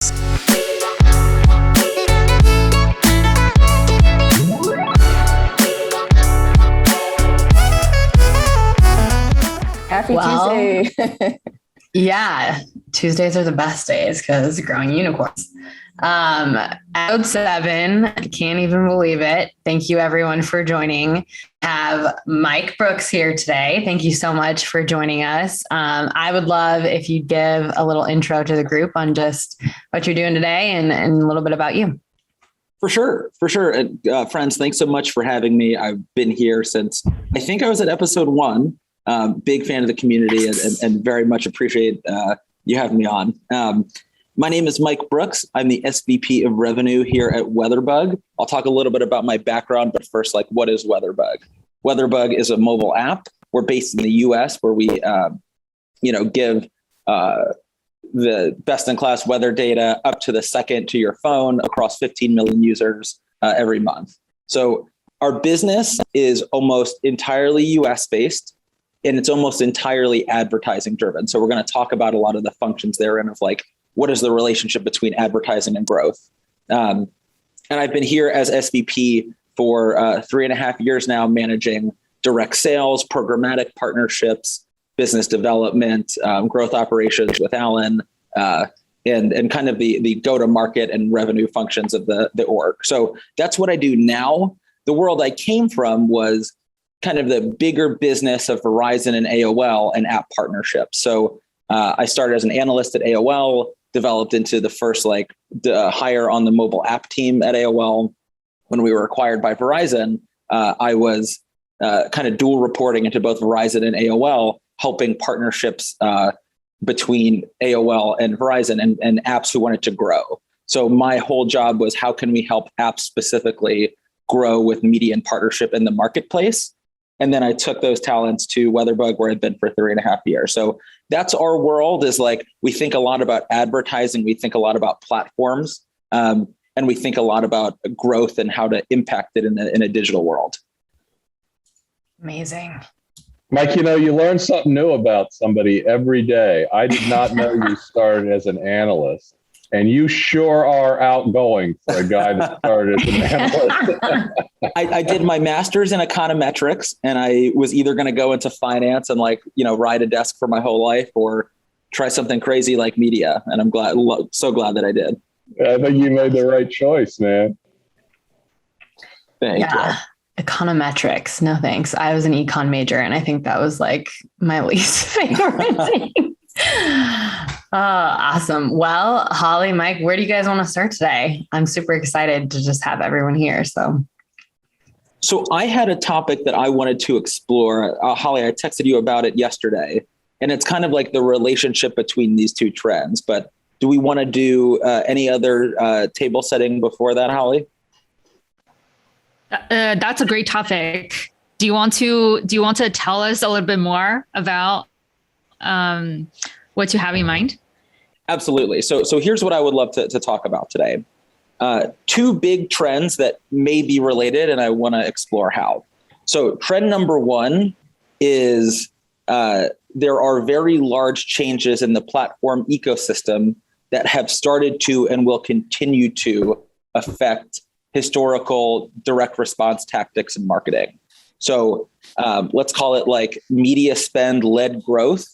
Happy Tuesday. Yeah, Tuesdays are the best days because growing unicorns. Episode 7, I can't even believe it. Thank you everyone for joining. I have Mike Brooks here today. Thank you so much for joining us. I would love if you give a little intro to the group on just what you're doing today and a little bit about you. For sure. Friends, thanks so much for having me. I've been here since, I think I was at episode 1. Big fan of the community and very much appreciate you having me on. My name is Mike Brooks. I'm the SVP of Revenue here at Weatherbug. I'll talk a little bit about my background, but first, what is Weatherbug? Weatherbug is a mobile app. We're based in the US where we, give the best-in-class weather data up to the second to your phone across 15 million users every month. So our business is almost entirely US-based. And it's almost entirely advertising driven. So we're going to talk about a lot of the functions therein of what is the relationship between advertising and growth. And I've been here as SVP for 3.5 years now, managing direct sales, programmatic partnerships, business development, growth operations with Alan, and kind of the go-to-market and revenue functions of the org. So that's what I do now. The world I came from was kind of the bigger business of Verizon and AOL and app partnerships. So I started as an analyst at AOL, developed into the first hire on the mobile app team at AOL. When we were acquired by Verizon, I was kind of dual reporting into both Verizon and AOL, helping partnerships between AOL and Verizon and apps who wanted to grow. So my whole job was how can we help apps specifically grow with media and partnership in the marketplace? And then I took those talents to Weatherbug, where I've been for 3.5 years. So that's our world is we think a lot about advertising. We think a lot about platforms. And we think a lot about growth and how to impact it in a digital world. Amazing. Mike, you learn something new about somebody every day. I did not know you started as an analyst. And you sure are outgoing for a guy that started as an analyst. I did my master's in econometrics, and I was either going to go into finance and ride a desk for my whole life or try something crazy like media. And I'm so glad that I did. I think you made the right choice, man. Thank you. Econometrics. No, thanks. I was an econ major, and I think that was my least favorite thing. Awesome. Well, Holly, Mike, where do you guys want to start today? I'm super excited to just have everyone here. So I had a topic that I wanted to explore. Holly, I texted you about it yesterday, and it's kind of the relationship between these two trends. But do we want to do any other table setting before that, Holly? That's a great topic. Do you want to tell us a little bit more about what you have in mind? Absolutely. So here's what I would love to talk about today. 2 big trends that may be related, and I want to explore how. So trend number 1 is there are very large changes in the platform ecosystem that have started to and will continue to affect historical direct response tactics and marketing. So let's call it media spend led growth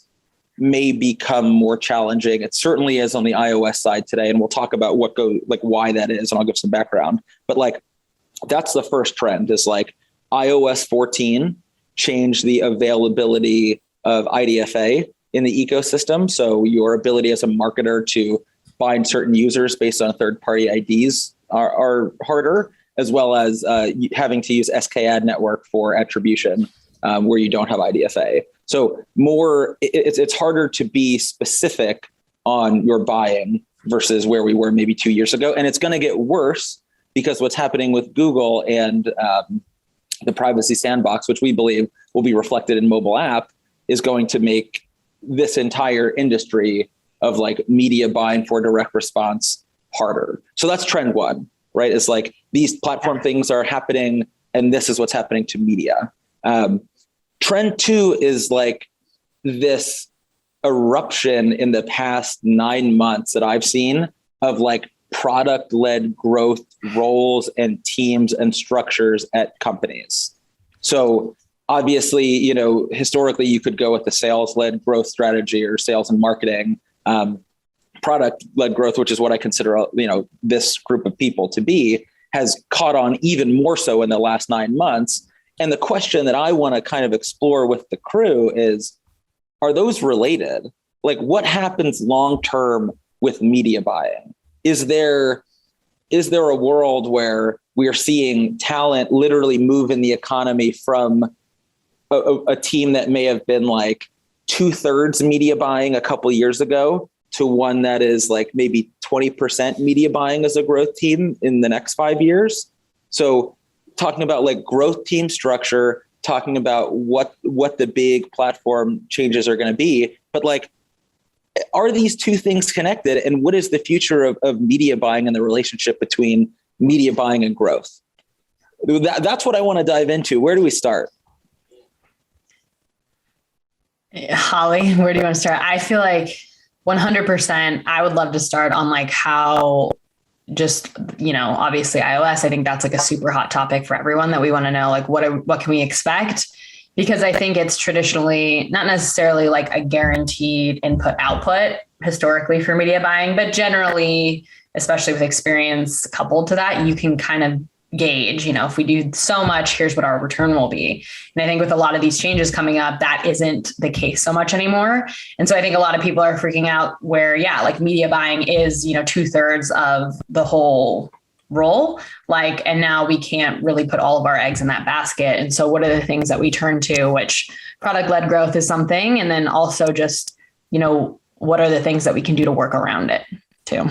may become more challenging. It certainly is on the iOS side today, and we'll talk about why that is, and I'll give some background. But that's the first trend is iOS 14 changed the availability of IDFA in the ecosystem. So your ability as a marketer to find certain users based on third-party IDs are harder, as well as having to use SKAd network for attribution where you don't have IDFA. So it's harder to be specific on your buying versus where we were maybe 2 years ago. And it's going to get worse because what's happening with Google and the privacy sandbox, which we believe will be reflected in mobile app, is going to make this entire industry of media buying for direct response harder. So that's trend 1, right? It's these platform things are happening and this is what's happening to media. Trend 2 is this eruption in the past 9 months that I've seen of like product-led growth roles and teams and structures at companies. So obviously, you know, historically you could go with the sales-led growth strategy or sales and marketing. Product-led growth, which is what I consider, you know, this group of people to be, has caught on even more so in the last 9 months. And the question that I want to kind of explore with the crew is, are those related? Like, what happens long-term with media buying? Is there a world where we are seeing talent literally move in the economy from a team that may have been like 2/3 media buying a couple of years ago to one that is like maybe 20% media buying as a growth team in the next 5 years? So talking about like growth team structure, talking about what the big platform changes are going to be, but like, are these two things connected? And what is the future of media buying and the relationship between media buying and growth? That's what I want to dive into. Where do we start? Holly, where do you want to start? I feel like 100%, I would love to start on like how just, you know, obviously iOS, I think that's like a super hot topic for everyone that we want to know, like what can we expect? Because I think it's traditionally not necessarily like a guaranteed input output historically for media buying, but generally, especially with experience coupled to that, you can kind of gauge, you know, if we do so much, here's what our return will be. And I think with a lot of these changes coming up, that isn't the case so much anymore. And so I think a lot of people are freaking out where, yeah, like media buying is, you know, 2/3 of the whole role, like, and now we can't really put all of our eggs in that basket. And so what are the things that we turn to, which product-led growth is something. And then also just, you know, what are the things that we can do to work around it too?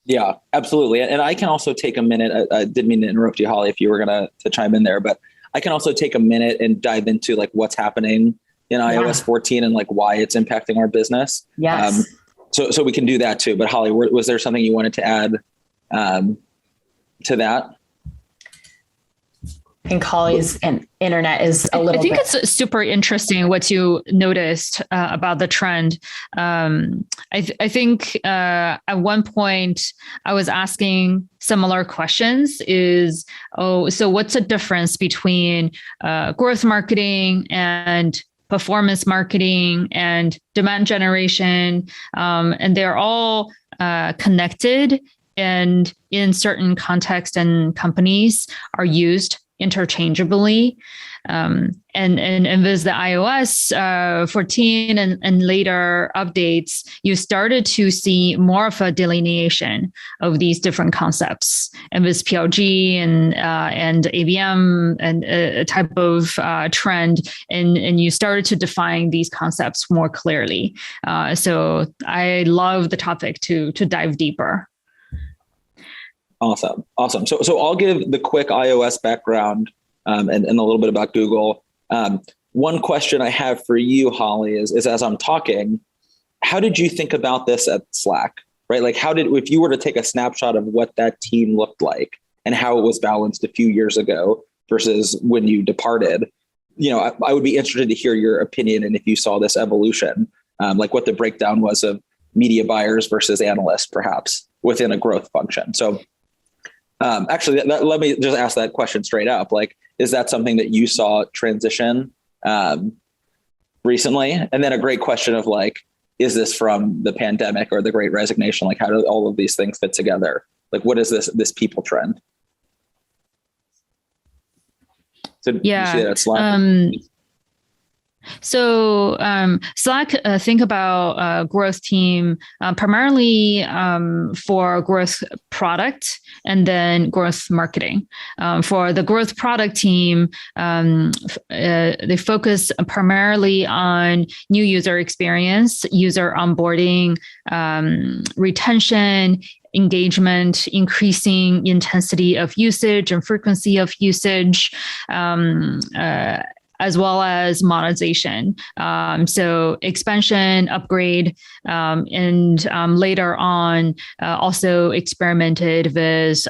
Yeah, absolutely. And I can also take a minute. I didn't mean to interrupt you, Holly, if you were going to chime in there, but I can also take a minute and dive into like what's happening in iOS 14 and like why it's impacting our business. Yes. So we can do that too. But Holly, was there something you wanted to add to that? I think Holly's internet is a little bit. It's super interesting what you noticed about the trend. I think at one point I was asking similar questions so what's the difference between growth marketing and performance marketing and demand generation? And they're all connected and in certain contexts and companies are used interchangeably. And with the iOS 14 and later updates, you started to see more of a delineation of these different concepts. And with PLG and ABM and a type of trend, and you started to define these concepts more clearly. So I love the topic to dive deeper. Awesome. So I'll give the quick iOS background and a little bit about Google. One question I have for you, Holly, is as I'm talking, how did you think about this at Slack, right? Like if you were to take a snapshot of what that team looked like and how it was balanced a few years ago versus when you departed, you know, I would be interested to hear your opinion and if you saw this evolution, like what the breakdown was of media buyers versus analysts, perhaps within a growth function. So actually, let me just ask that question straight up. Like, is that something that you saw transition recently? And then a great question of like, is this from the pandemic or the Great Resignation? Like, how do all of these things fit together? Like, what is this people trend? So yeah. You see that at Slack? So Slack, think about growth team primarily for growth product and then growth marketing. For the growth product team, they focus primarily on new user experience, user onboarding, retention, engagement, increasing intensity of usage and frequency of usage, as well as monetization. So expansion, upgrade, and later on also experimented with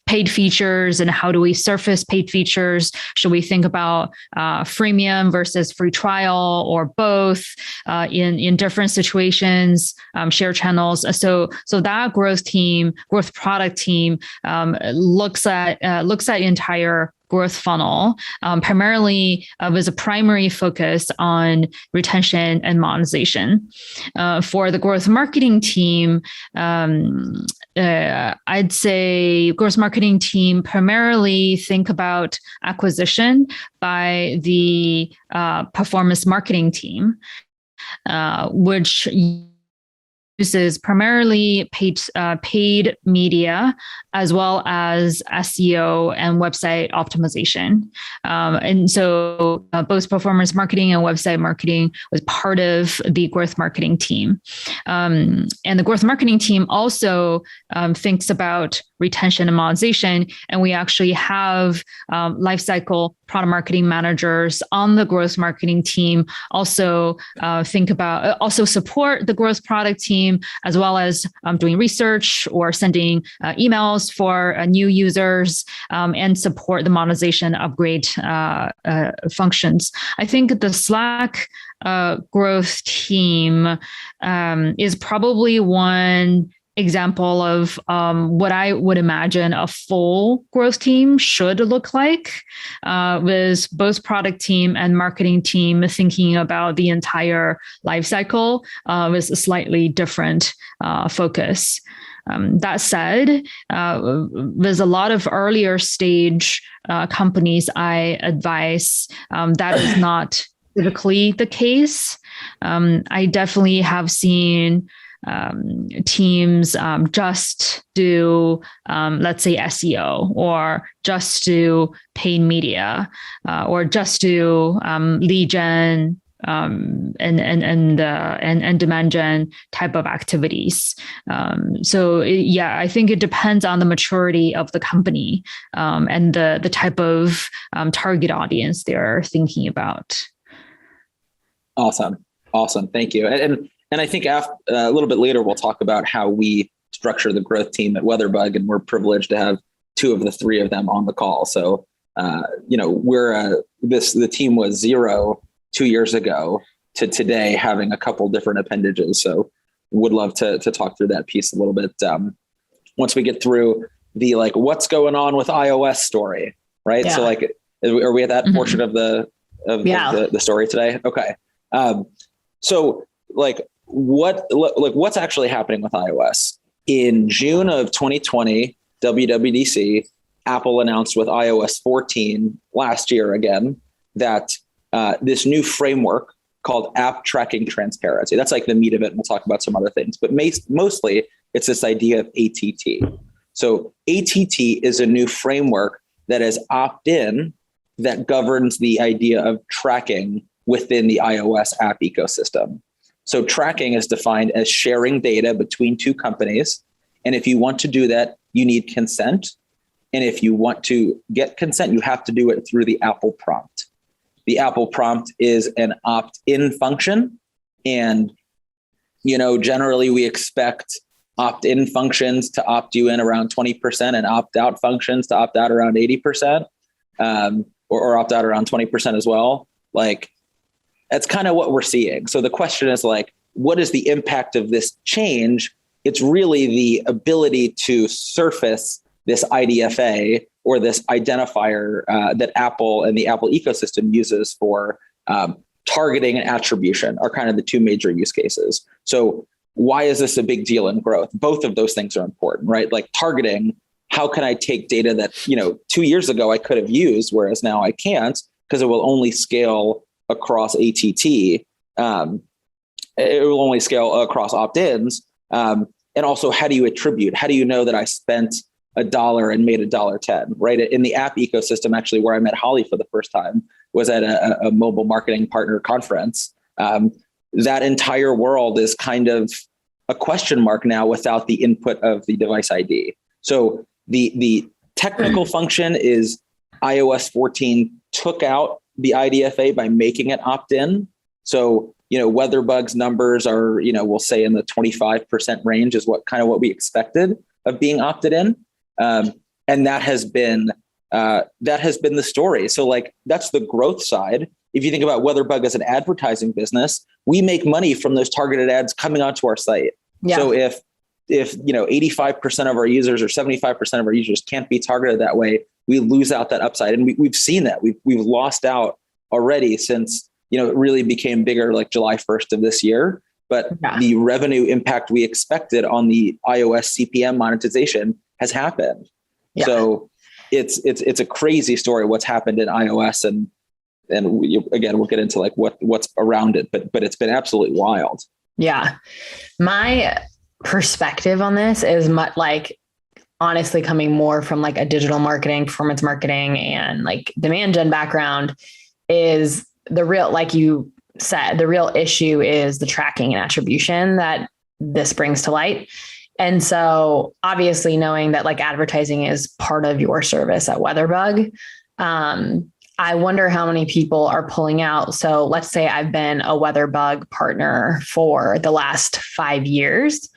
paid features and how do we surface paid features? Should we think about freemium versus free trial or both in different situations, share channels? So that growth product team looks at entire growth funnel, primarily with a primary focus on retention and monetization. For the growth marketing team, I'd say growth marketing team primarily think about acquisition by the performance marketing team, which uses primarily paid media as well as SEO and website optimization. And so both performance marketing and website marketing was part of the growth marketing team. And the growth marketing team also thinks about retention and monetization. And we actually have lifecycle product marketing managers on the growth marketing team also support the growth product team, as well as doing research or sending emails for new users and support the monetization upgrade functions. I think the Slack growth team is probably one example of what I would imagine a full growth team should look like, with both product team and marketing team thinking about the entire life cycle with a slightly different focus. That said, there's a lot of earlier stage companies I advise that is not typically the case. I definitely have seen teams just do, let's say, SEO, or just do paid media, or just do lead gen and demand gen type of activities. I think it depends on the maturity of the company and the type of target audience they're thinking about. Awesome. Thank you. And I think a little bit later, we'll talk about how we structure the growth team at Weatherbug, and we're privileged to have two of the three of them on the call. So, the team was 0 2 years ago to today having a couple different appendages. So would love to talk through that piece a little bit. Once we get through the, what's going on with iOS story, right? Yeah. So are we at that portion of the story today? Okay. What's actually happening with iOS? In June of 2020, WWDC, Apple announced with iOS 14 last year again that this new framework called App Tracking Transparency. That's the meat of it. And we'll talk about some other things, but mostly it's this idea of ATT. So ATT is a new framework that is opt-in that governs the idea of tracking within the iOS app ecosystem. So tracking is defined as sharing data between two companies. And if you want to do that, you need consent. And if you want to get consent, you have to do it through the Apple prompt. The Apple prompt is an opt-in function. And, generally we expect opt-in functions to opt you in around 20% and opt-out functions to opt out around 80%, or opt out around 20% as well. That's kind of what we're seeing. So the question is what is the impact of this change? It's really the ability to surface this IDFA, or this identifier that Apple and the Apple ecosystem uses for targeting and attribution are kind of the two major use cases. So why is this a big deal in growth? Both of those things are important, right? Targeting, how can I take data that, 2 years ago I could have used, whereas now I can't, because it will only scale across ATT. It will only scale across opt-ins. And also, how do you attribute? How do you know that I spent $1 and made $1.10, right? In the app ecosystem, actually, where I met Holly for the first time was at a mobile marketing partner conference. That entire world is kind of a question mark now without the input of the device ID. So the technical function is iOS 14 took out the IDFA by making it opt-in. So, Weatherbugs numbers are, we'll say in the 25% range is what we expected of being opted in. And that has been the story. So like, that's the growth side. If you think about Weatherbug as an advertising business, we make money from those targeted ads coming onto our site. Yeah. So if 85% of our users or 75% of our users can't be targeted that way, we lose out that upside. And we've seen that. We've lost out already since, it really became bigger like July 1st of this year. But the revenue impact we expected on the iOS CPM monetization has happened. Yeah. So it's a crazy story what's happened in iOS, and again, we'll get into like what's around it, but it's been absolutely wild. Yeah. My perspective on this is honestly coming more from like a digital marketing, performance marketing, and like demand gen background is the real, like you said, the real issue is the tracking and attribution that this brings to light. And so obviously knowing that like advertising is part of your service at Weatherbug, I wonder how many people are pulling out. So let's say I've been a Weatherbug partner for the last 5 years.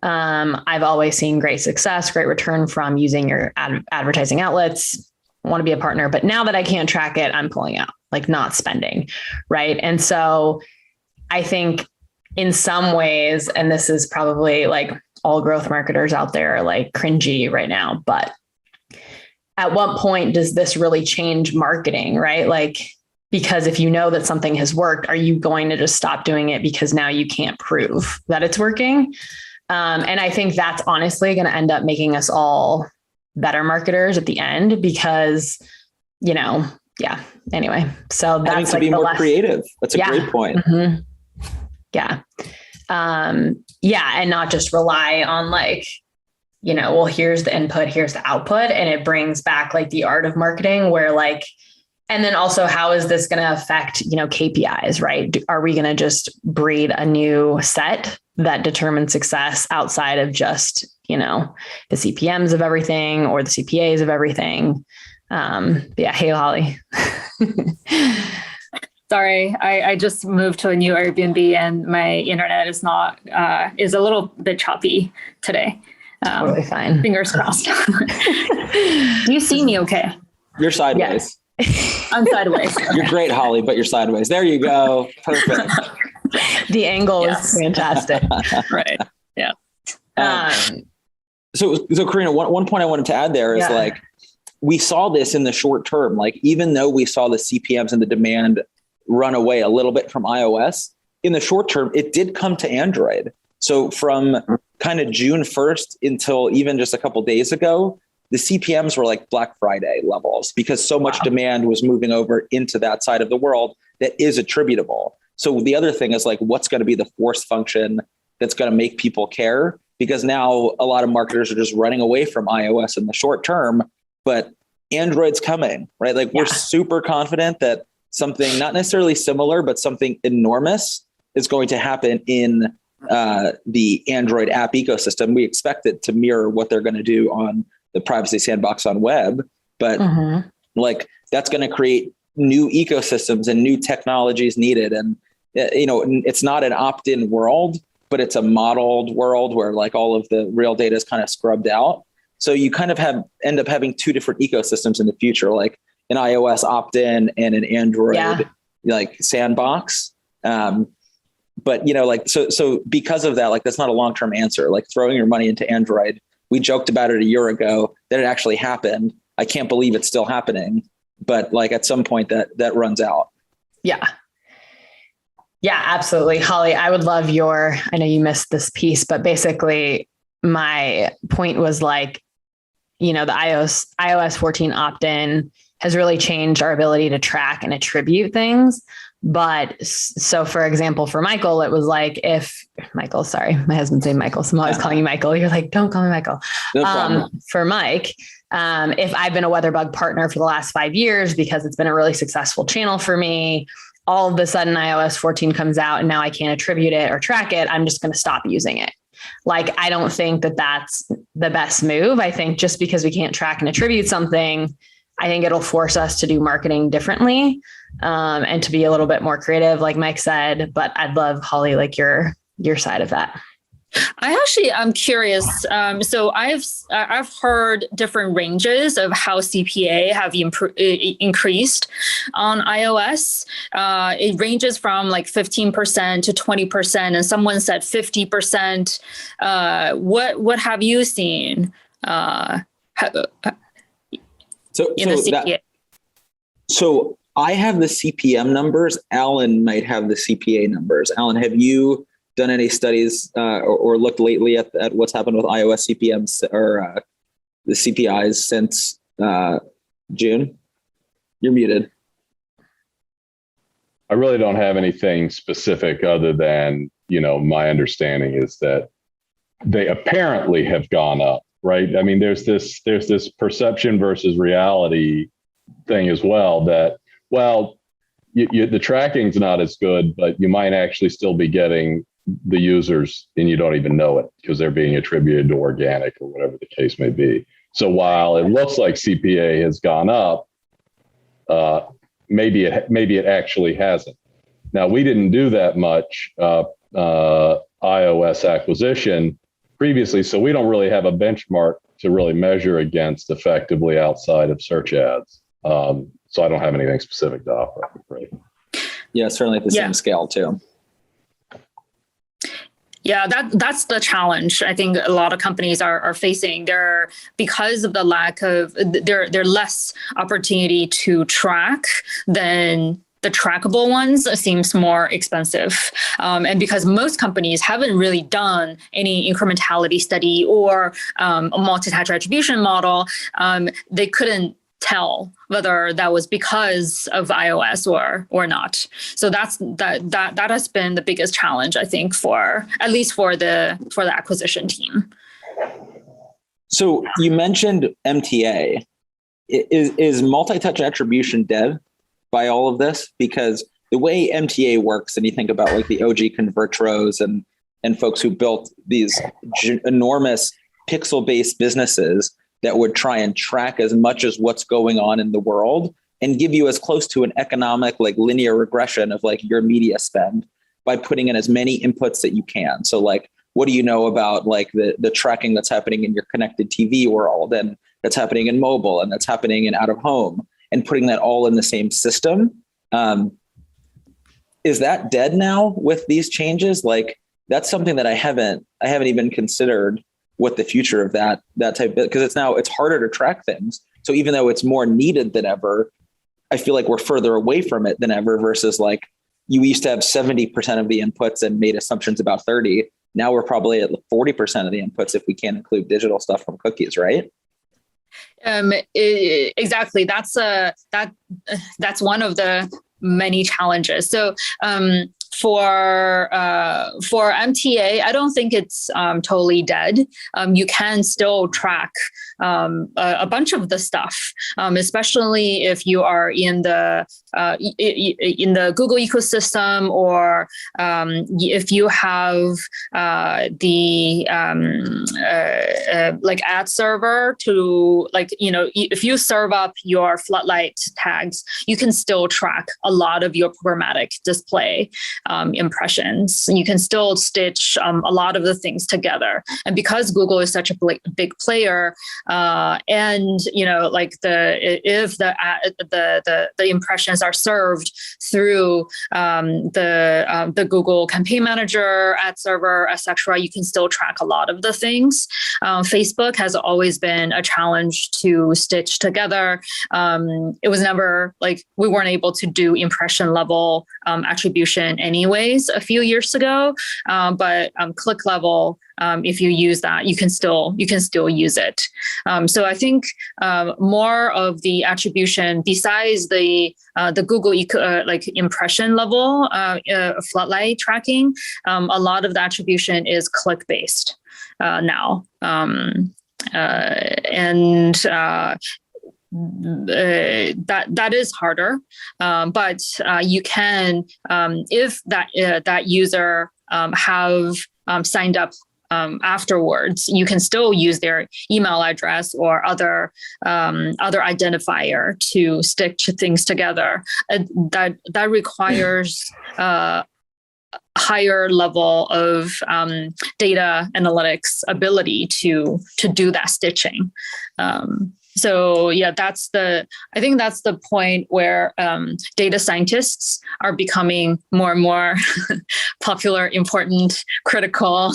I've always seen great success, great return from using your advertising outlets. I want to be a partner, but now that I can't track it, I'm pulling out, like not spending. Right. And so I think in some ways, and this is probably like all growth marketers out there are like cringy right now, but at what point does this really change marketing? Right. Like, because if you know that something has worked, are you going to just stop doing it because now you can't prove that it's working? And I think that's honestly going to end up making us all better marketers at the end because, anyway, so that's having to be more creative. That's a great point. Mm-hmm. Yeah. And not just rely on like, well, here's the input, here's the output. And it brings back like the art of marketing where like, and then also how is this going to affect, KPIs, right? Are we going to just breed a new set that determines success outside of just, the CPMs of everything or the CPAs of everything? Hey, Holly. Sorry, I just moved to a new Airbnb and my internet is a little bit choppy today. Totally fine. Fingers crossed. Do you see me okay? You're sideways. Yes. I'm sideways. Okay. You're great, Holly, but you're sideways. There you go. Perfect. The angle is fantastic. Right. Yeah. So Karina, one point I wanted to add there is like, we saw this in the short term, like even though we saw the CPMs and the demand run away a little bit from iOS, in the short term, it did come to Android. So from kind of June 1st until even just a couple of days ago, the CPMs were like Black Friday levels because so much demand was moving over into that side of the world that is attributable. So the other thing is like, what's going to be the force function that's going to make people care? Because now a lot of marketers are just running away from iOS in the short term, but Android's coming, right? Like we're super confident that something not necessarily similar, but something enormous is going to happen in the Android app ecosystem. We expect it to mirror what they're going to do on the privacy sandbox on web, but like that's going to create new ecosystems and new technologies needed. And, it's not an opt-in world, but it's a modeled world where like all of the real data is kind of scrubbed out. So you kind of end up having two different ecosystems in the future, like an iOS opt-in and an Android like sandbox. But so because of that, like that's not a long-term answer. Like throwing your money into Android, we joked about it a year ago that it actually happened. I can't believe it's still happening, but like at some point that runs out. Yeah, absolutely. Holly, I would love I know you missed this piece, but basically my point was like, the iOS 14 opt-in has really changed our ability to track and attribute things. But so for example, for Michael, it was like sorry, my husband's name Michael, so I'm always calling you Michael. You're like, don't call me Michael. No problem. For Mike, if I've been a Weatherbug partner for the last 5 years, because it's been a really successful channel for me, all of a sudden iOS 14 comes out and now I can't attribute it or track it. I'm just going to stop using it. Like, I don't think that that's the best move. I think just because we can't track and attribute something, I think it'll force us to do marketing differently, and to be a little bit more creative, like Mike said. But I'd love, Holly, like your side of that. I'm curious. So I've heard different ranges of how CPA have increased on iOS. It ranges from like 15% to 20%, and someone said 50%. What have you seen? So I have the CPM numbers. Alan might have the CPA numbers. Alan, have you done any studies or looked lately at what's happened with iOS CPMs or the CPIs since June? You're muted. I really don't have anything specific other than, my understanding is that they apparently have gone up, right? I mean, there's this perception versus reality thing as well that, well, the tracking's not as good, but you might actually still be getting the users and you don't even know it because they're being attributed to organic or whatever the case may be. So while it looks like CPA has gone up, maybe it actually hasn't. Now, we didn't do that much iOS acquisition previously, so we don't really have a benchmark to really measure against effectively outside of search ads. So I don't have anything specific to offer. Right? Yeah, certainly at the same scale too. Yeah, that's the challenge I think a lot of companies are facing. Because of the lack of there less opportunity to track than the trackable ones seems more expensive. And because most companies haven't really done any incrementality study or a multi-touch attribution model, they couldn't tell whether that was because of iOS or not. So that has been the biggest challenge, I think, for the acquisition team. So you mentioned MTA. Is multi-touch attribution dead by all of this? Because the way MTA works, and you think about like the OG ConvertRows and folks who built these enormous pixel-based businesses that would try and track as much as what's going on in the world and give you as close to an economic, like linear regression of like your media spend by putting in as many inputs that you can. So like, what do you know about like the tracking that's happening in your connected TV world and that's happening in mobile and that's happening in out of home and putting that all in the same system? Is that dead now with these changes? Like that's something that I haven't even considered what the future of that type, because it's harder to track things. So even though it's more needed than ever, I feel like we're further away from it than ever versus like you used to have 70% of the inputs and made assumptions about 30. Now we're probably at 40% of the inputs if we can't include digital stuff from cookies, right? Exactly. That's one of the many challenges. So for MTA, I don't think it's totally dead. You can still track a bunch of the stuff, especially if you are in the Google ecosystem, or if you have the like ad server to if you serve up your floodlight tags, you can still track a lot of your programmatic display impressions. You can still stitch a lot of the things together. And because Google is such a big player, and if the impressions are served through the Google Campaign Manager, ad server, etc., you can still track a lot of the things. Facebook has always been a challenge to stitch together. It was never we weren't able to do impression level attribution anyways a few years ago, but click level, if you use that, you can still use it. So I think more of the attribution, besides the Google impression level floodlight tracking, a lot of the attribution is click based now, and that is harder, but you can, if that user have signed up afterwards, you can still use their email address or other identifier to stitch things together. That requires higher level of data analytics ability to do that stitching. So yeah, I think that's the point where data scientists are becoming more and more popular, important, critical,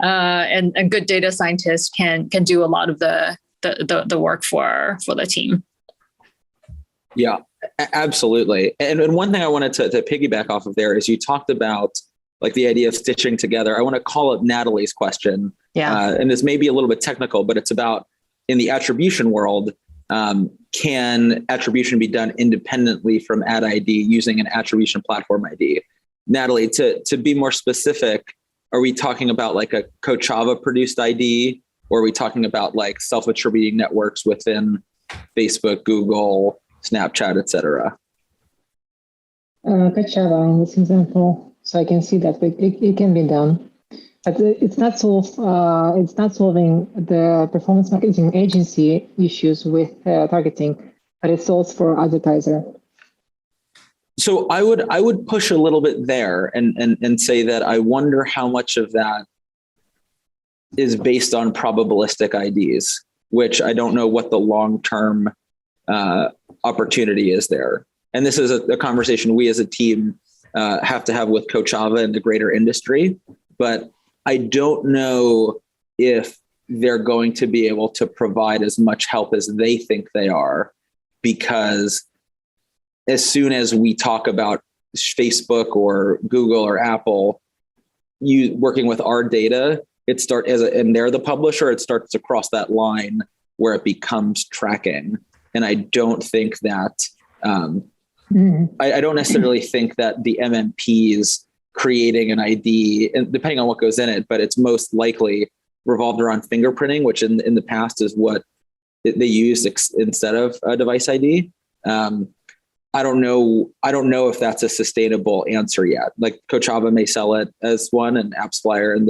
and a good data scientist can do a lot of the work for the team. Yeah, absolutely. And one thing I wanted to piggyback off of there is you talked about like the idea of stitching together. I want to call it Natalie's question. Yeah. And this may be a little bit technical, but it's about, in the attribution world, can attribution be done independently from ad ID using an attribution platform ID? Natalie, to be more specific, are we talking about like a Kochava produced ID, or are we talking about like self-attributing networks within Facebook, Google, Snapchat, et cetera? Kochava in this example, so I can see that it can be done. But it's not solving the performance marketing agency issues with targeting, but it solves for advertiser. So I would push a little bit there and say that I wonder how much of that is based on probabilistic IDs, which I don't know what the long-term opportunity is there. And this is a conversation we as a team have to have with Kochava and the greater industry, but I don't know if they're going to be able to provide as much help as they think they are, because as soon as we talk about Facebook or Google or Apple, you working with our data, and they're the publisher, it starts to cross that line where it becomes tracking. And I don't think that, I don't necessarily think that the MMPs creating an ID, and depending on what goes in it, but it's most likely revolved around fingerprinting, which in the past is what they used instead of a device ID. I don't know if that's a sustainable answer yet. Like Kochava may sell it as one, and AppsFlyer and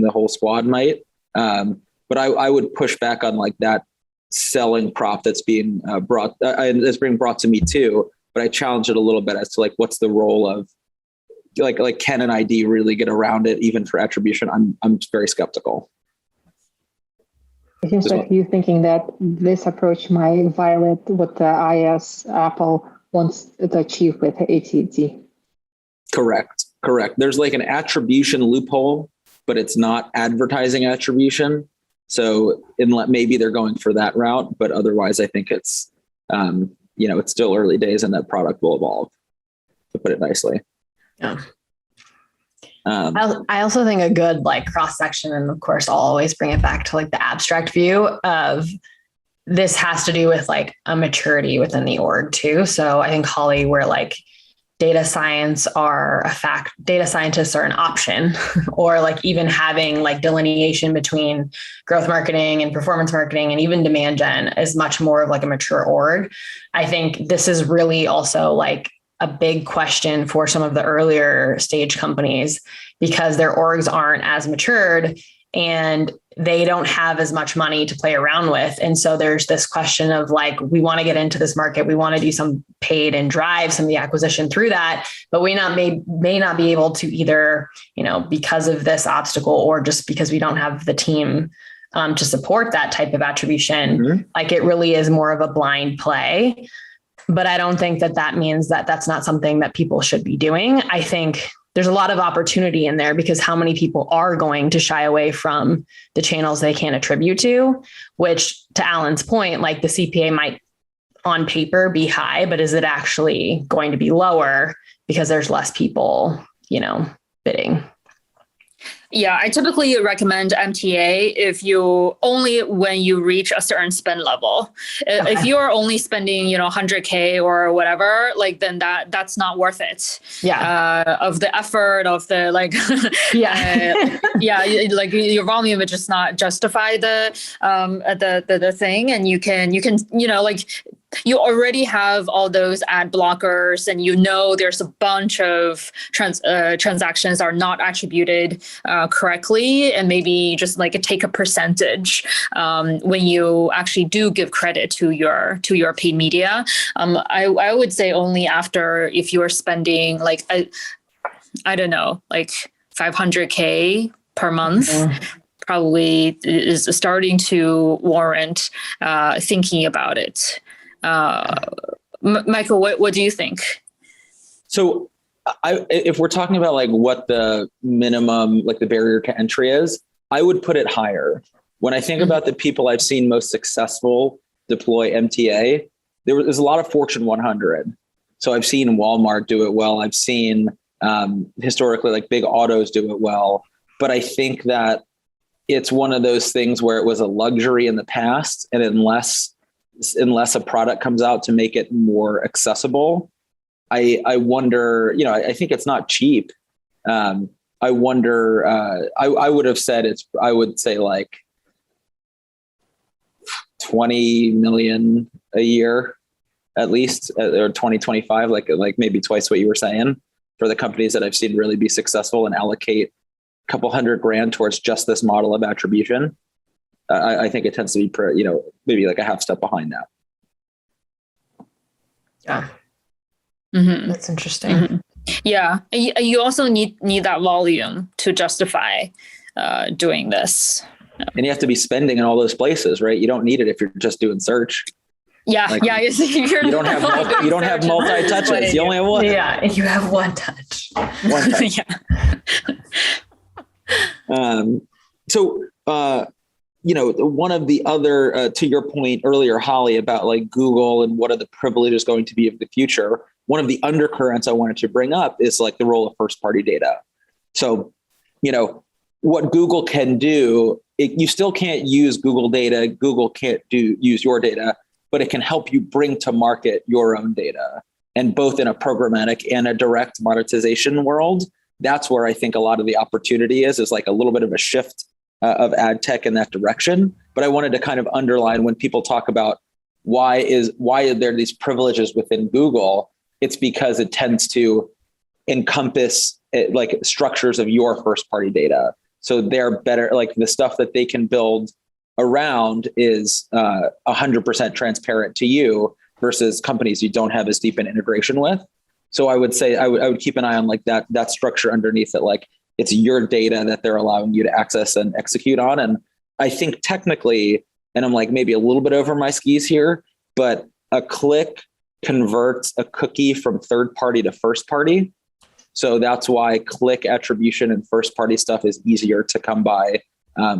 the whole squad might. But I would push back on like that selling prop that's being brought to me too. But I challenge it a little bit as to like, what's the role of like can an ID really get around it even for attribution? I'm very skeptical. It seems like you're thinking that this approach might violate what the IS Apple wants to achieve with ATT. Correct. There's like an attribution loophole, but it's not advertising attribution. So maybe they're going for that route, but otherwise I think it's, it's still early days and that product will evolve, to put it nicely. Yeah. I also think a good like cross section, and of course I'll always bring it back to like the abstract view of this has to do with like a maturity within the org too. So I think, Holly, where like data scientists are an option, or like even having like delineation between growth marketing and performance marketing and even demand gen is much more of like a mature org. I think this is really also like a big question for some of the earlier stage companies, because their orgs aren't as matured and they don't have as much money to play around with. And so there's this question of like, we want to get into this market. We want to do some paid and drive some of the acquisition through that, but we may not be able to either, because of this obstacle, or just because we don't have the team to support that type of attribution. Mm-hmm. Like it really is more of a blind play. But I don't think that means that that's not something that people should be doing. I think there's a lot of opportunity in there, because how many people are going to shy away from the channels they can't attribute to, which, to Alan's point, like the CPA might on paper be high, but is it actually going to be lower because there's less people, bidding? Yeah, I typically recommend MTA when you reach a certain spend level. Okay. If you're only spending, $100K or whatever, like then that's not worth it. Yeah. Of the effort of the like, like your volume would just not justify the thing, and you can like you already have all those ad blockers, and there's a bunch of transactions are not attributed correctly, and maybe just like take a percentage when you actually do give credit to your paid media. I would say only after, if you are spending like I don't know, like $500K per month. Probably is starting to warrant thinking about it. Michael, what do you think? So if we're talking about like what the minimum, like the barrier to entry is, I would put it higher. When I think about the people I've seen most successful deploy MTA, there's a lot of Fortune 100. So I've seen Walmart do it well. I've seen historically like big autos do it well. But I think that it's one of those things where it was a luxury in the past, and unless a product comes out to make it more accessible, I wonder, I think it's not cheap. I wonder, I would have said I would say like 20 million a year, at least, or 2025, like maybe twice what you were saying, for the companies that I've seen really be successful and allocate couple $100,000 towards just this model of attribution. I think it tends to be, maybe like a half step behind that. Yeah. Mm-hmm. That's interesting. Mm-hmm. Yeah. You also need that volume to justify doing this. And you have to be spending in all those places, right? You don't need it if you're just doing search. Yeah. Like, yeah. You don't have multi-touches. You only have one. Yeah. You have one touch. One touch. Yeah. One of the other, to your point earlier, Holly, about like Google and what are the privileges going to be of the future, one of the undercurrents I wanted to bring up is like the role of first party data. So, what Google can do, you still can't use Google data. Google can't use your data, but it can help you bring to market your own data. And both in a programmatic and a direct monetization world, that's where I think a lot of the opportunity is like a little bit of a shift of ad tech in that direction. But I wanted to kind of underline, when people talk about why are there these privileges within Google, it's because it tends to encompass like structures of your first party data. So they're better, like the stuff that they can build around is 100% transparent to you versus companies you don't have as deep an integration with. So I would say I would keep an eye on like that structure underneath it. Like it's your data that they're allowing you to access and execute on. And I think technically, and I'm like maybe a little bit over my skis here, but a click converts a cookie from third party to first party. So that's why click attribution and first party stuff is easier to come by,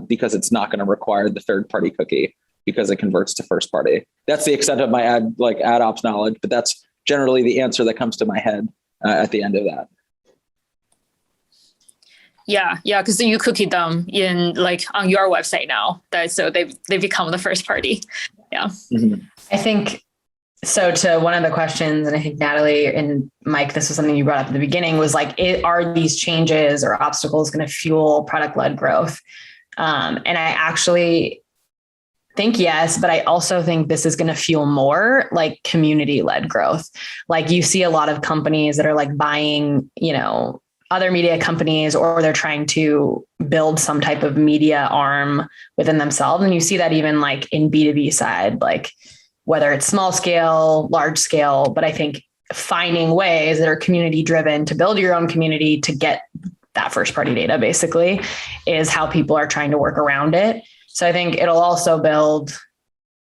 because it's not going to require the third party cookie because it converts to first party. That's the extent of my ad ops knowledge, but that's generally the answer that comes to my head at the end of that. Yeah, because you cookie them in like on your website now. So they become the first party. Yeah. Mm-hmm. I think so. To one of the questions, and I think Natalie and Mike, this was something you brought up at the beginning, was like, are these changes or obstacles going to fuel product-led growth? And I actually think yes, but I also think this is going to fuel more like community-led growth. Like you see a lot of companies that are like buying, other media companies, or they're trying to build some type of media arm within themselves. And you see that even like in B2B side, like whether it's small scale, large scale, but I think finding ways that are community driven to build your own community to get that first party data basically is how people are trying to work around it. So I think it'll also build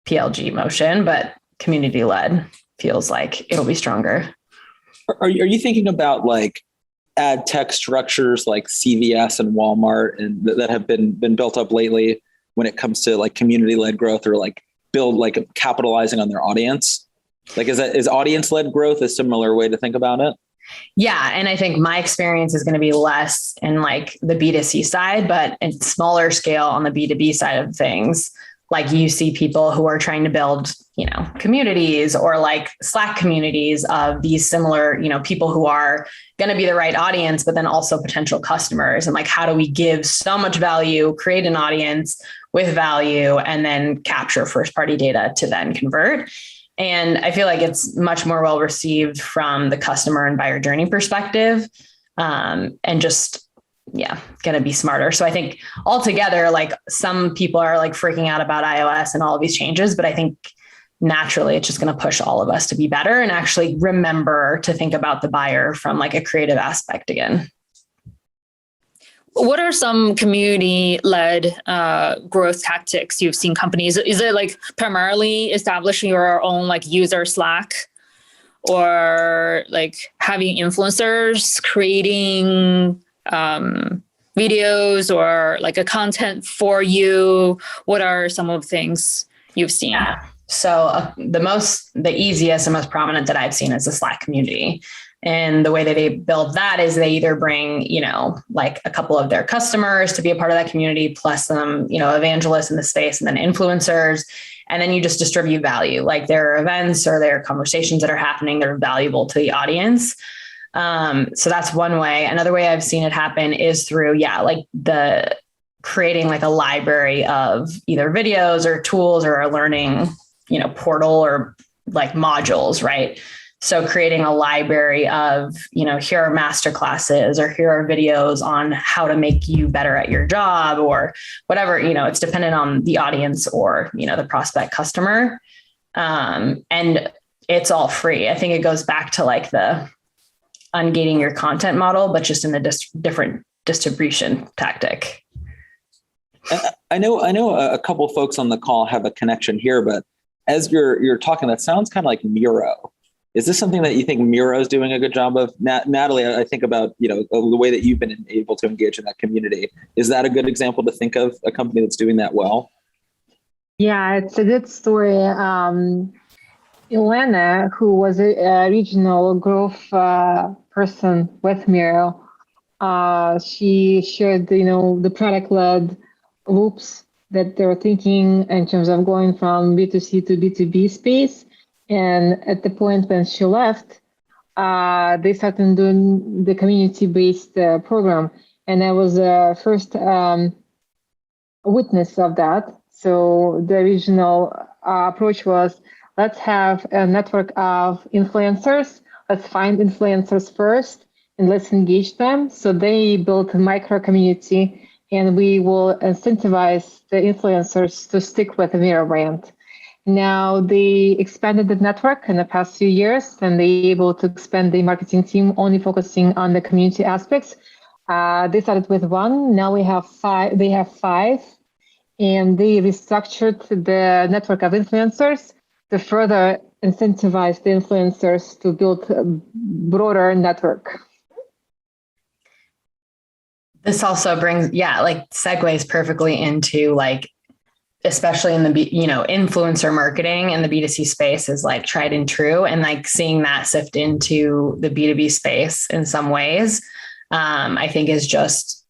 PLG motion, but community led feels like it'll be stronger. Are you thinking about like ad tech structures like CVS and Walmart and that have been built up lately when it comes to like community led growth, or like capitalizing on their audience? Like is audience led growth a similar way to think about it? Yeah. And I think my experience is going to be less in like the B2C side, but in smaller scale on the B2B side of things. Like you see people who are trying to build, communities or like Slack communities of these similar, people who are going to be the right audience, but then also potential customers. And like, how do we give so much value, create an audience with value, and then capture first party data to then convert? And I feel like it's much more well received from the customer and buyer journey perspective. And just, going to be smarter. So I think altogether, like some people are like freaking out about iOS and all of these changes, but I think naturally it's just going to push all of us to be better and actually remember to think about the buyer from like a creative aspect again. What are some community-led growth tactics you've seen companies? Is it like primarily establishing your own like user Slack, or like having influencers creating videos or like a content for you? What are some of the things you've seen? Yeah. So the easiest and most prominent that I've seen is the Slack community. And the way that they build that is they either bring, like a couple of their customers to be a part of that community, plus some, evangelists in the space, and then influencers. And then you just distribute value, like there are events or there are conversations that are happening that are valuable to the audience. So that's one way. Another way I've seen it happen is through, like the creating like a library of either videos or tools or a learning, portal or like modules, right? So creating a library of, here are master classes or here are videos on how to make you better at your job or whatever, it's dependent on the audience or, the prospect customer. And it's all free. I think it goes back to like the ungating your content model, but just in a different distribution tactic. I know a couple of folks on the call have a connection here, but as you're talking, that sounds kind of like Miro. Is this something that you think Miro is doing a good job of? Natalie, I think about, the way that you've been able to engage in that community. Is that a good example to think of a company that's doing that well? Yeah, it's a good story. Ilana, who was a regional growth person with Miro, she shared, the product-led loops that they're thinking in terms of going from B2C to B2B space. And at the point when she left, they started doing the community-based program. And I was the first witness of that. So the original approach was, let's have a network of influencers. Let's find influencers first and let's engage them. So they built a micro community, and we will incentivize the influencers to stick with the Miro brand. Now they expanded the network in the past few years, and they're able to expand the marketing team, only focusing on the community aspects. They started with one. Now we have five. They have five, and they restructured the network of influencers to further incentivize the influencers to build a broader network. This also brings, segues perfectly into like, especially in the, influencer marketing and the B2C space is like tried and true. And like seeing that sift into the B2B space in some ways, I think is just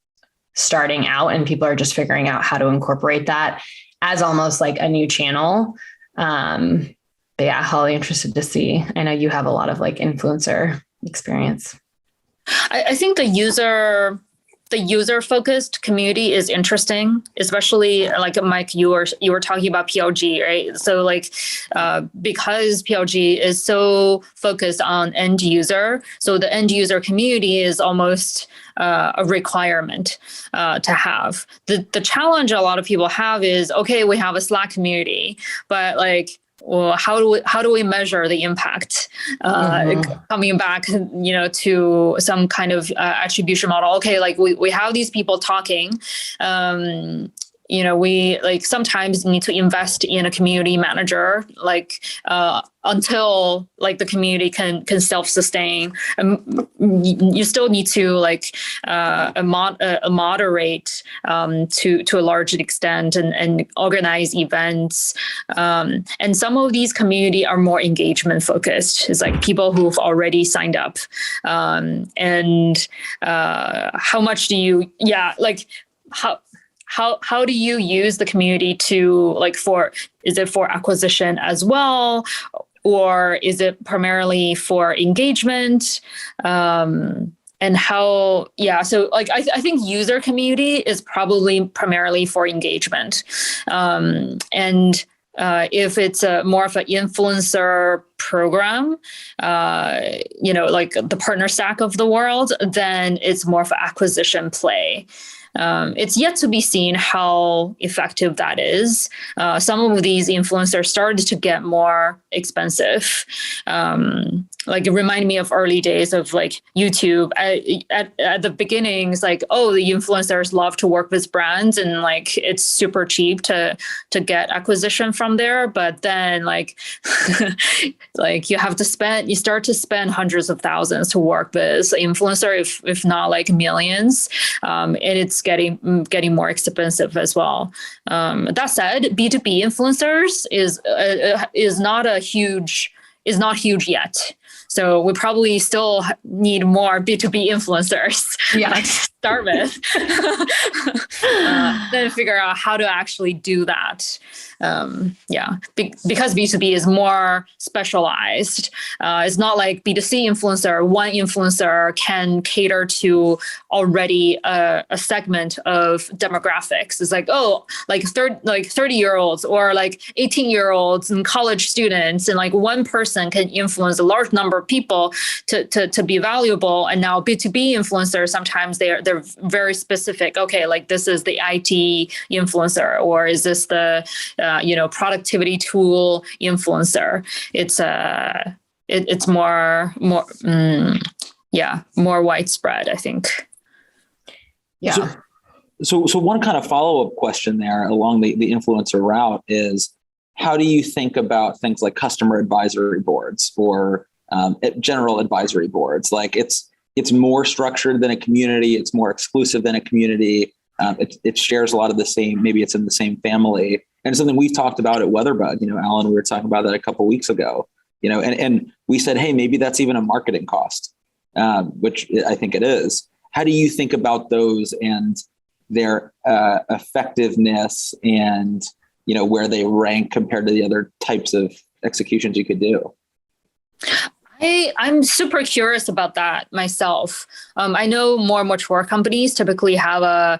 starting out, and people are just figuring out how to incorporate that as almost like a new channel. But yeah, Holly, interested to see. I know you have a lot of like influencer experience. I think the user-focused community is interesting, especially like Mike, you were talking about PLG, right? So like because PLG is so focused on end user, so the end user community is almost a requirement to have. The challenge a lot of people have is, okay, we have a Slack community, but like, well, how do we measure the impact? Coming back, to some kind of attribution model. Okay, like we have these people talking. We like sometimes need to invest in a community manager, like until like the community can self-sustain. You still need to like moderate to a large extent and organize events. And some of these community are more engagement focused. It's like people who've already signed up. And how much do you? How do you use the community to like is it for acquisition as well? Or is it primarily for engagement? And how, so like, I think user community is probably primarily for engagement. And if it's more of an influencer program, like the partner stack of the world, then it's more of an acquisition play. It's yet to be seen how effective that is. Some of these influencers started to get more expensive. It reminded me of early days of like YouTube. At the beginnings, like, oh, the influencers love to work with brands and like it's super cheap to get acquisition from there. But then like you start to spend hundreds of thousands to work with influencer, if not like millions. And it's getting more expensive as well. That said, B2B influencers is not huge yet. So we probably still need more B2B influencers to start with. Then figure out how to actually do that. Because B2B is more specialized. It's not like B2C influencer. One influencer can cater to already a segment of demographics. It's like, 30-year-olds or like 18-year-olds and college students, and like one person can influence a large number of people to be valuable. And now B2B influencers, sometimes they're very specific. Okay, like this is the IT influencer, or is this the productivity tool influencer? It's more widespread, I think. Yeah. So one kind of follow-up question there along the influencer route is, how do you think about things like customer advisory boards or general advisory boards? Like it's more structured than a community. It's more exclusive than a community. It shares a lot of the same, maybe it's in the same family. And something we've talked about at Weatherbug, Alan, we were talking about that a couple of weeks ago, and we said, hey, maybe that's even a marketing cost, which I think it is. How do you think about those and their effectiveness and, where they rank compared to the other types of executions you could do? I'm super curious about that myself. I know more mature companies typically have a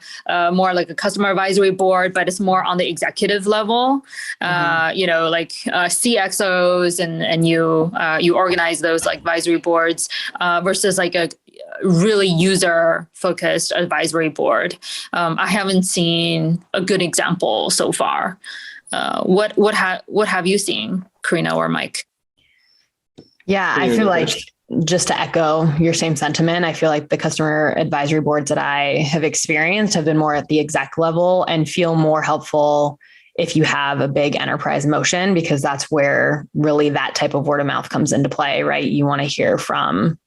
more like a customer advisory board, but it's more on the executive level. Like CXOs and you organize those like advisory boards versus like a really user focused advisory board. I haven't seen a good example so far. What have you seen, Karina or Mike? Yeah, I feel like, just to echo your same sentiment, I feel like the customer advisory boards that I have experienced have been more at the exec level and feel more helpful if you have a big enterprise motion, because that's where really that type of word of mouth comes into play, right? You want to hear from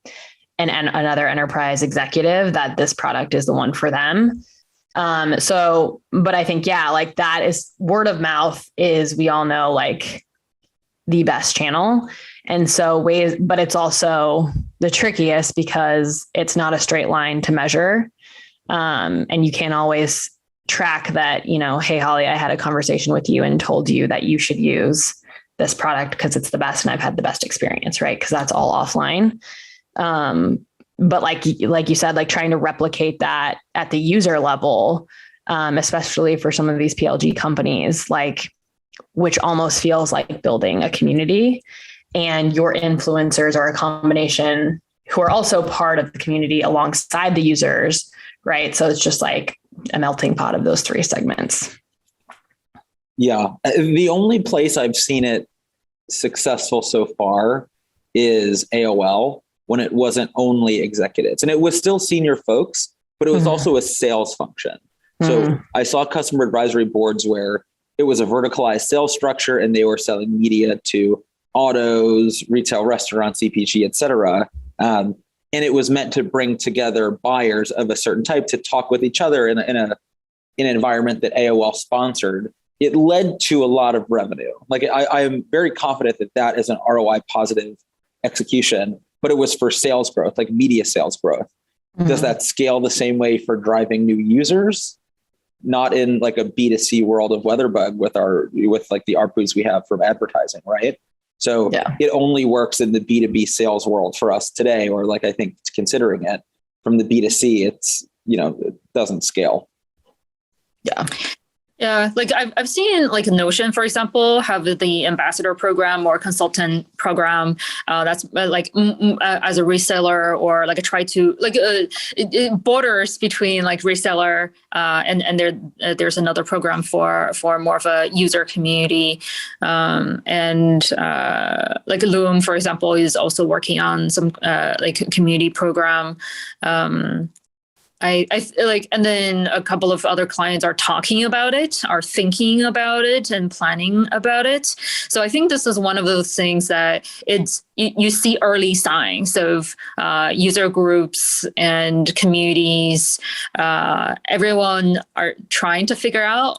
another enterprise executive that this product is the one for them. But I think, like that is word of mouth is, we all know, like the best channel. And so but it's also the trickiest because it's not a straight line to measure. And you can't always track that, hey, Holly, I had a conversation with you and told you that you should use this product because it's the best and I've had the best experience, right? Because that's all offline. But like you said, like trying to replicate that at the user level, especially for some of these PLG companies, which almost feels like building a community, and your influencers are a combination who are also part of the community alongside the users, right? So it's just like a melting pot of those three segments. Yeah. The only place I've seen it successful so far is AOL, when it wasn't only executives. And it was still senior folks, but it was also a sales function. So I saw customer advisory boards where it was a verticalized sales structure and they were selling media to autos, retail, restaurants, CPG, et cetera. And it was meant to bring together buyers of a certain type to talk with each other in an environment that AOL sponsored. It led to a lot of revenue. Like I am very confident that is an ROI positive execution, but it was for sales growth, like media sales growth. Does that scale the same way for driving new users? Not in like a B2C world of Weatherbug with like the ARPUs we have from advertising, right? So It only works in the B2B sales world for us today, or like, I think considering it from the B2C, it's, it doesn't scale. Yeah. Yeah, like I've seen like Notion, for example, have the ambassador program or consultant program that's as a reseller, or like try to like it borders between like reseller and there's another program for more of a user community, and like Loom, for example, is also working on some like community program. I like, and then a couple of other clients are talking about it, are thinking about it and planning about it. So I think this is one of those things that you see early signs of user groups and communities. Everyone are trying to figure out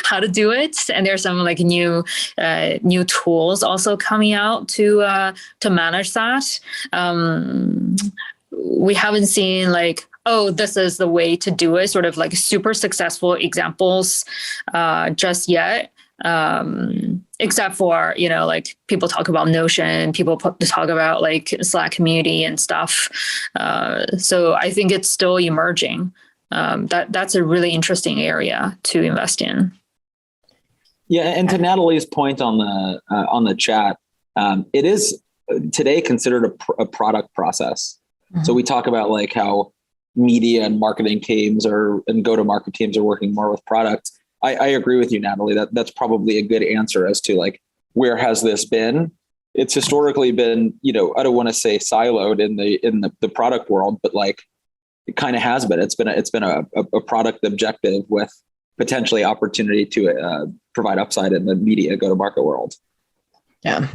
how to do it, and there's some like new tools also coming out to manage that. We haven't seen like, oh, this is the way to do it, sort of like super successful examples just yet. Except for, like people talk about Notion, people talk about like Slack community and stuff. So I think it's still emerging. That's a really interesting area to invest in. Yeah, and to Natalie's point on the chat, it is today considered a product process. Mm-hmm. So we talk about like how media and marketing teams and go-to-market teams are working more with product. I agree with you, Natalie, that's probably a good answer as to like, where has this been? It's historically been, I don't want to say siloed in the product world, but like it kind of has been. It's been a product objective with potentially opportunity to provide upside in the media go-to-market world. Yeah.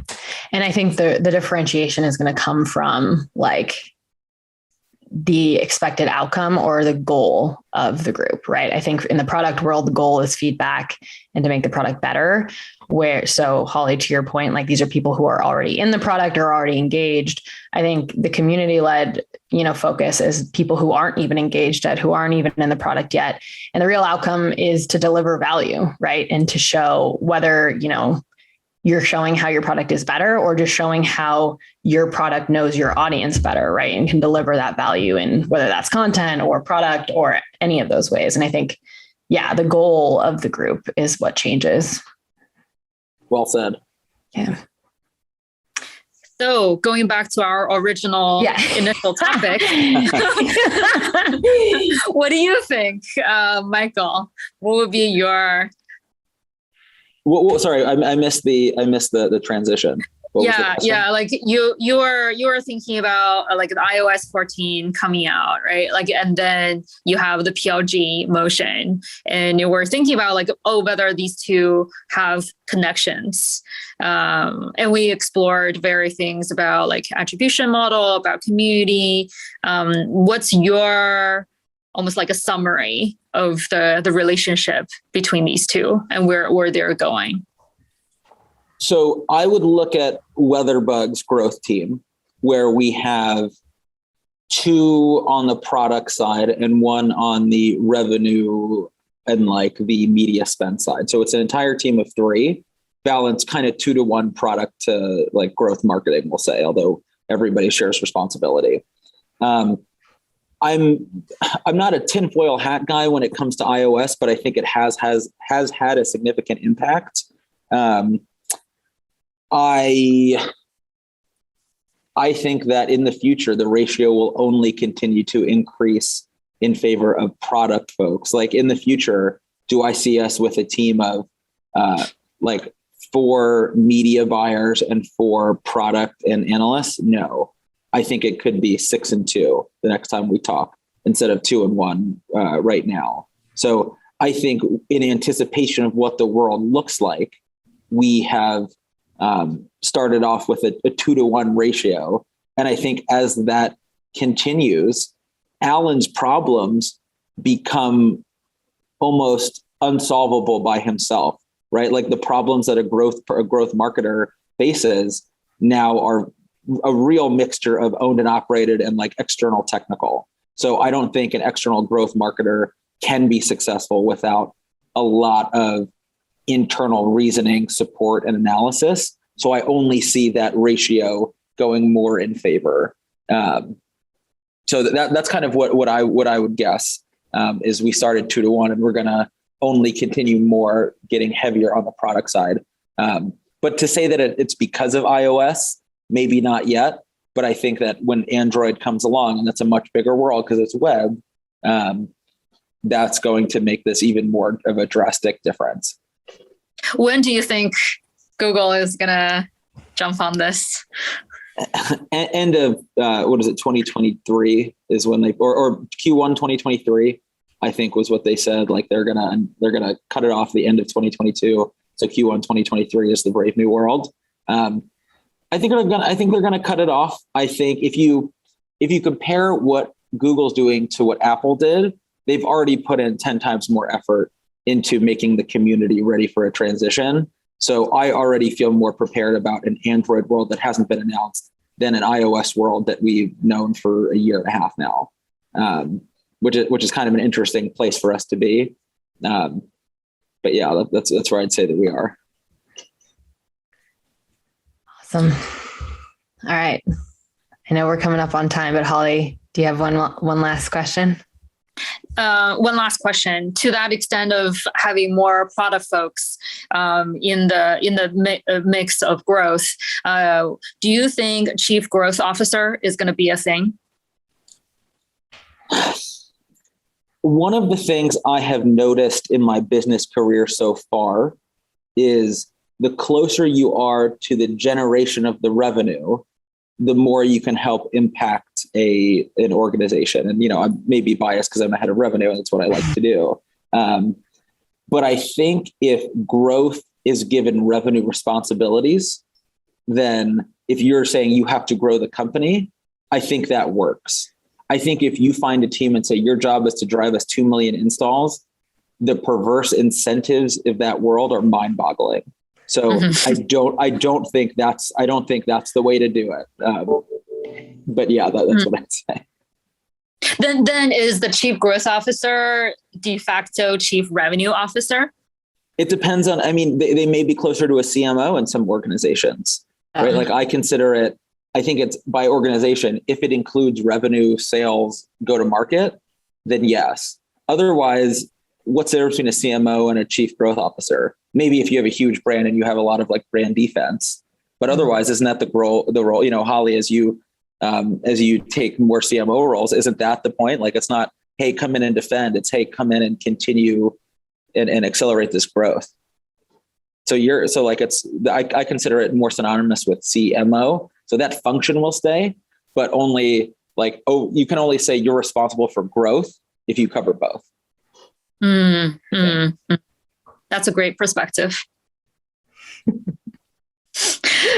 And I think the differentiation is going to come from like the expected outcome or the goal of the group, right? I think in the product world, the goal is feedback and to make the product better. So Holly, to your point, like these are people who are already in the product or already engaged. I think the community-led, focus is people who aren't even engaged yet, who aren't even in the product yet. And the real outcome is to deliver value, right? And to show whether, you're showing how your product is better or just showing how your product knows your audience better, right? And can deliver that value in whether that's content or product or any of those ways. And I think, the goal of the group is what changes. Well said. Yeah. So going back to our original initial topic, what do you think, Michael? What would be your... Well, sorry, I missed the transition. Like you were thinking about like the iOS 14 coming out, right? Like, and then you have the PLG motion, and you were thinking about like, whether these two have connections. And we explored various things about like attribution model, about community. What's your almost like a summary of the relationship between these two and where they're going? So I would look at Weatherbugs growth team, where we have two on the product side and one on the revenue and like the media spend side. So it's an entire team of three, balanced kind of 2-to-1 product to like growth marketing, we'll say, although everybody shares responsibility. I'm not a tinfoil hat guy when it comes to iOS, but I think it has had a significant impact. I think that in the future, the ratio will only continue to increase in favor of product folks. Like in the future, do I see us with a team of like 4 media buyers and 4 product and analysts? No. I think it could be 6 and 2 the next time we talk instead of 2 and 1 right now. So I think in anticipation of what the world looks like, we have started off with a 2-to-1 ratio. And I think as that continues, Alan's problems become almost unsolvable by himself, right? Like the problems that a growth marketer faces now are a real mixture of owned and operated and like external technical. So I don't think an external growth marketer can be successful without a lot of internal reasoning, support, and analysis. So I only see that ratio going more in favor. So that's kind of what I would guess is we started 2-to-1 and we're gonna only continue more getting heavier on the product side. But to say that it's because of iOS, maybe not yet. But I think that when Android comes along, and that's a much bigger world because it's web, that's going to make this even more of a drastic difference. When do you think Google is going to jump on this? End of, 2023 is when they, or Q1 2023, I think was what they said. Like they're gonna cut it off the end of 2022. So Q1 2023 is the brave new world. I think they're gonna cut it off. I think if you compare what Google's doing to what Apple did, they've already put in 10 times more effort into making the community ready for a transition. So I already feel more prepared about an Android world that hasn't been announced than an iOS world that we've known for a year and a half now, which is kind of an interesting place for us to be. But yeah, that's where I'd say that we are. Awesome. All right. I know we're coming up on time, but Holly, do you have one last question? One last question. To that extent of having more product folks in the mix of growth, do you think Chief Growth Officer is going to be a thing? One of the things I have noticed in my business career so far is the closer you are to the generation of the revenue, the more you can help impact an organization. And, I may be biased because I'm the head of revenue and that's what I like to do. But I think if growth is given revenue responsibilities, then if you're saying you have to grow the company, I think that works. I think if you find a team and say your job is to drive us 2 million installs, the perverse incentives of that world are mind-boggling. So I don't think that's the way to do it. But yeah, that's what I'd say. Then is the Chief Growth Officer de facto Chief Revenue Officer? It depends on, they may be closer to a CMO in some organizations, right? Like I consider it, I think it's by organization. If it includes revenue, sales, go to market, then yes. Otherwise, what's the difference between a CMO and a Chief Growth Officer? Maybe if you have a huge brand and you have a lot of like brand defense, but otherwise, isn't that the role, Holly, as you take more CMO roles, isn't that the point? Like, it's not, hey, come in and defend. It's, hey, come in and continue and accelerate this growth. I consider it more synonymous with CMO. So that function will stay, but only you can only say you're responsible for growth if you cover both. That's a great perspective.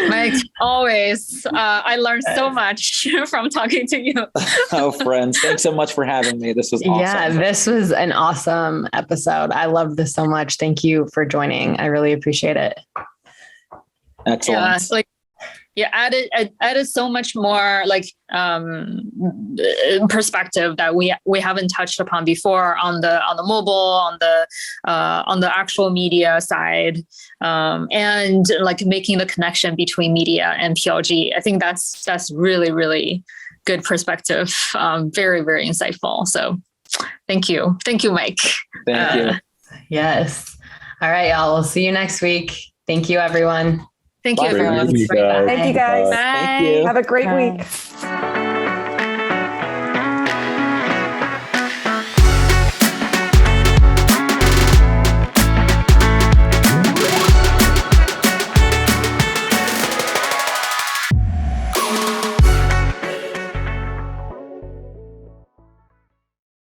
Mike, always. I learned so much from talking to you. Oh, friends, thanks so much for having me. This was awesome. Yeah, this was an awesome episode. I loved this so much. Thank you for joining. I really appreciate it. Excellent. Added so much more perspective that we haven't touched upon before on the mobile, on the actual media side, and making the connection between media and PLG. I think that's really, really good perspective. Very, very insightful. So thank you, Mike. Thank you. Yes. All right, y'all. We'll see you next week. Thank you, everyone. Thank you, everyone. Thank you, guys. Thank you, guys. Bye. Thank you. Have a great Bye. week.